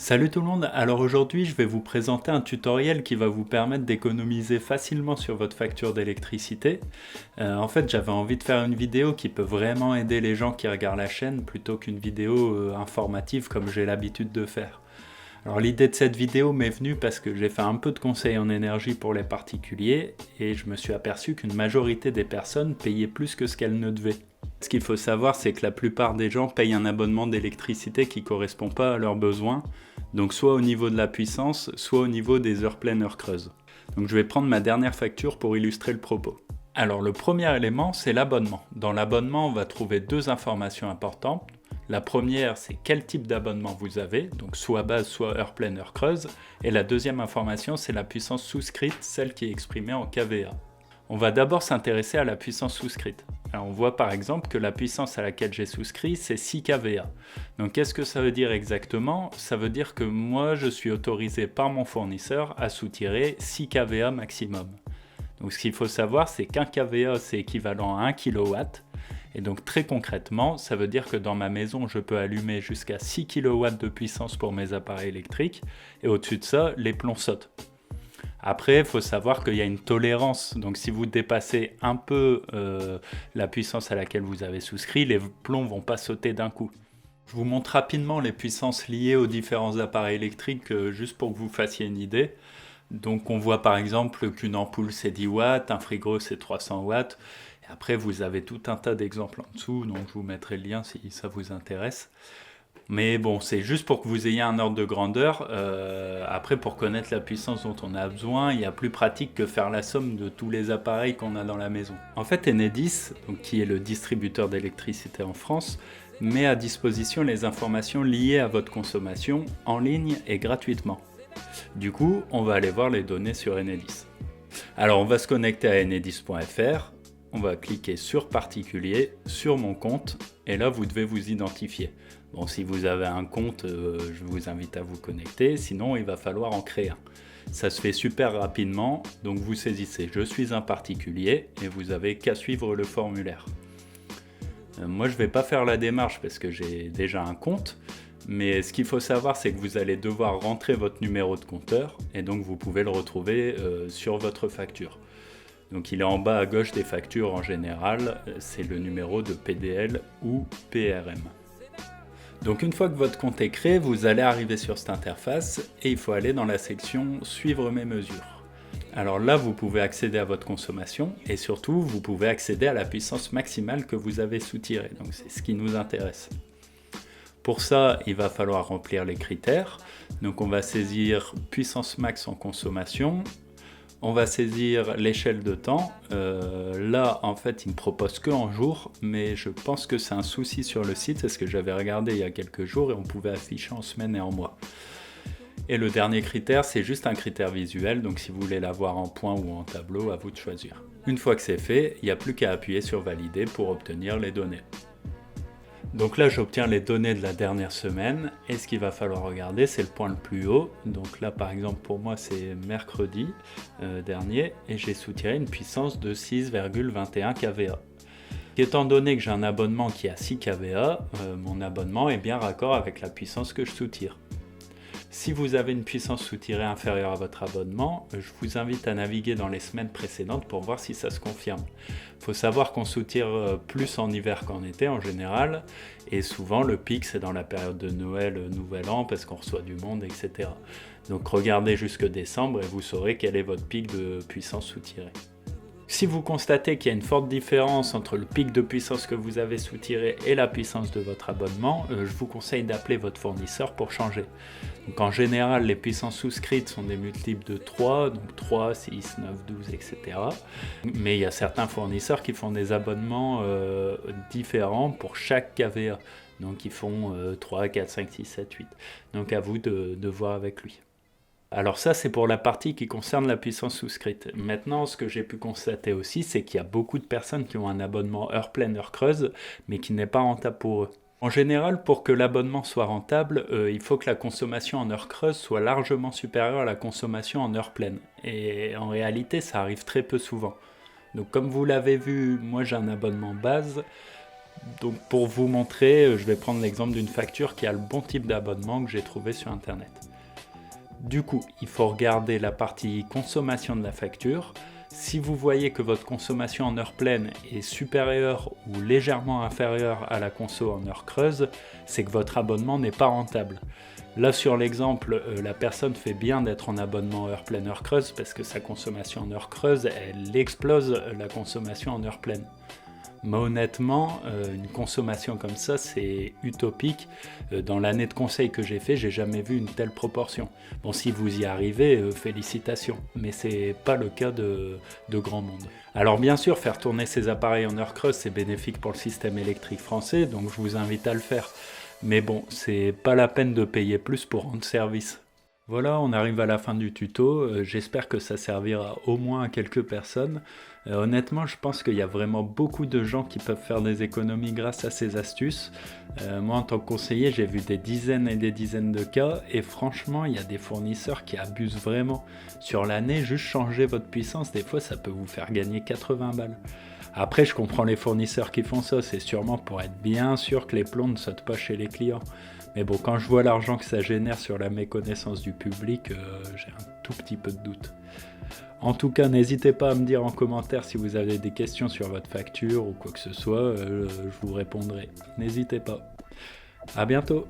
Salut tout le monde, alors aujourd'hui je vais vous présenter un tutoriel qui va vous permettre d'économiser facilement sur votre facture d'électricité. En fait j'avais envie de faire une vidéo qui peut vraiment aider les gens qui regardent la chaîne plutôt qu'une vidéo informative comme j'ai l'habitude de faire. Alors l'idée de cette vidéo m'est venue parce que j'ai fait un peu de conseils en énergie pour les particuliers et je me suis aperçu qu'une majorité des personnes payaient plus que ce qu'elles ne devaient. Ce qu'il faut savoir, c'est que la plupart des gens payent un abonnement d'électricité qui ne correspond pas à leurs besoins, donc soit au niveau de la puissance, soit au niveau des heures pleines, heures creuses. Donc je vais prendre ma dernière facture pour illustrer le propos. Alors le premier élément, c'est l'abonnement. Dans l'abonnement, on va trouver deux informations importantes. La première, c'est quel type d'abonnement vous avez, donc soit base, soit heure pleine, heure creuse. Et la deuxième information, c'est la puissance souscrite, celle qui est exprimée en kVA. On va d'abord s'intéresser à la puissance souscrite. Alors on voit par exemple que la puissance à laquelle j'ai souscrit, c'est 6 kVA. Donc qu'est-ce que ça veut dire exactement? Ça veut dire que moi, je suis autorisé par mon fournisseur à soutirer 6 kVA maximum. Donc ce qu'il faut savoir, c'est qu'un kVA, c'est équivalent à 1 kW. Et donc très concrètement, ça veut dire que dans ma maison, je peux allumer jusqu'à 6 kW de puissance pour mes appareils électriques. Et au-dessus de ça, les plombs sautent. Après, il faut savoir qu'il y a une tolérance. Donc si vous dépassez un peu la puissance à laquelle vous avez souscrit, les plombs ne vont pas sauter d'un coup. Je vous montre rapidement les puissances liées aux différents appareils électriques, juste pour que vous fassiez une idée. Donc on voit par exemple qu'une ampoule c'est 10 watts, un frigo c'est 300 watts. Et après vous avez tout un tas d'exemples en dessous, donc je vous mettrai le lien si ça vous intéresse. Mais bon, c'est juste pour que vous ayez un ordre de grandeur. Après, pour connaître la puissance dont on a besoin, il y a plus pratique que faire la somme de tous les appareils qu'on a dans la maison. En fait, Enedis, donc, qui est le distributeur d'électricité en France, met à disposition les informations liées à votre consommation en ligne et gratuitement. Du coup, on va aller voir les données sur Enedis. Alors, on va se connecter à enedis.fr. On va cliquer sur particulier, sur mon compte, et là vous devez vous identifier. Bon, si vous avez un compte, je vous invite à vous connecter, sinon il va falloir en créer un. Ça se fait super rapidement, donc vous saisissez « Je suis un particulier » et vous avez qu'à suivre le formulaire. Moi je ne vais pas faire la démarche parce que j'ai déjà un compte, mais ce qu'il faut savoir c'est que vous allez devoir rentrer votre numéro de compteur, et donc vous pouvez le retrouver sur votre facture. Donc il est en bas à gauche des factures en général, c'est le numéro de PDL ou PRM. Donc une fois que votre compte est créé, vous allez arriver sur cette interface et il faut aller dans la section Suivre mes mesures. Alors là, vous pouvez accéder à votre consommation et surtout, vous pouvez accéder à la puissance maximale que vous avez soutirée. Donc c'est ce qui nous intéresse. Pour ça, il va falloir remplir les critères. Donc on va saisir puissance max en consommation. On va saisir l'échelle de temps. Là, en fait, il ne propose que en jours, mais je pense que c'est un souci sur le site, parce que j'avais regardé il y a quelques jours et on pouvait afficher en semaine et en mois. Et le dernier critère, c'est juste un critère visuel, donc si vous voulez l'avoir en point ou en tableau, à vous de choisir. Une fois que c'est fait, il n'y a plus qu'à appuyer sur valider pour obtenir les données. Donc là, j'obtiens les données de la dernière semaine et ce qu'il va falloir regarder, c'est le point le plus haut. Donc là, par exemple, pour moi, c'est mercredi dernier et j'ai soutiré une puissance de 6,21 kVA. Étant donné que j'ai un abonnement qui est à 6 kVA, mon abonnement est bien raccord avec la puissance que je soutire. Si vous avez une puissance soutirée inférieure à votre abonnement, je vous invite à naviguer dans les semaines précédentes pour voir si ça se confirme. Il faut savoir qu'on soutire plus en hiver qu'en été en général, et souvent le pic c'est dans la période de Noël, Nouvel An, parce qu'on reçoit du monde, etc. Donc regardez jusque décembre et vous saurez quel est votre pic de puissance soutirée. Si vous constatez qu'il y a une forte différence entre le pic de puissance que vous avez soutiré et la puissance de votre abonnement, je vous conseille d'appeler votre fournisseur pour changer. Donc en général, les puissances souscrites sont des multiples de 3, donc 3, 6, 9, 12, etc. Mais il y a certains fournisseurs qui font des abonnements différents pour chaque kVA. Donc ils font 3, 4, 5, 6, 7, 8. Donc à vous de voir avec lui. Alors ça, c'est pour la partie qui concerne la puissance souscrite. Maintenant, ce que j'ai pu constater aussi, c'est qu'il y a beaucoup de personnes qui ont un abonnement heure pleine, heure creuse, mais qui n'est pas rentable pour eux. En général, pour que l'abonnement soit rentable, il faut que la consommation en heure creuse soit largement supérieure à la consommation en heure pleine. Et en réalité, ça arrive très peu souvent. Donc comme vous l'avez vu, moi j'ai un abonnement base. Donc pour vous montrer, je vais prendre l'exemple d'une facture qui a le bon type d'abonnement que j'ai trouvé sur internet. Du coup, il faut regarder la partie consommation de la facture. Si vous voyez que votre consommation en heure pleine est supérieure ou légèrement inférieure à la conso en heure creuse, c'est que votre abonnement n'est pas rentable. Là sur l'exemple, la personne fait bien d'être en abonnement heure pleine, heure creuse parce que sa consommation en heure creuse, elle explose la consommation en heure pleine. Mais honnêtement, une consommation comme ça, c'est utopique. Dans l'année de conseil que j'ai fait, j'ai jamais vu une telle proportion. Bon, si vous y arrivez, félicitations. Mais c'est pas le cas de grand monde. Alors bien sûr, faire tourner ces appareils en heure creuse, c'est bénéfique pour le système électrique français, donc je vous invite à le faire. Mais bon, c'est pas la peine de payer plus pour rendre service. Voilà, on arrive à la fin du tuto. J'espère que ça servira au moins à quelques personnes. Honnêtement, je pense qu'il y a vraiment beaucoup de gens qui peuvent faire des économies grâce à ces astuces. Moi, en tant que conseiller, j'ai vu des dizaines et des dizaines de cas et franchement, il y a des fournisseurs qui abusent vraiment. Sur l'année, juste changer votre puissance, des fois, ça peut vous faire gagner 80 balles. Après, je comprends les fournisseurs qui font ça, c'est sûrement pour être bien sûr que les plombs ne sautent pas chez les clients. Mais bon, quand je vois l'argent que ça génère sur la méconnaissance du public, j'ai un tout petit peu de doute. En tout cas, n'hésitez pas à me dire en commentaire si vous avez des questions sur votre facture ou quoi que ce soit, je vous répondrai. N'hésitez pas. À bientôt!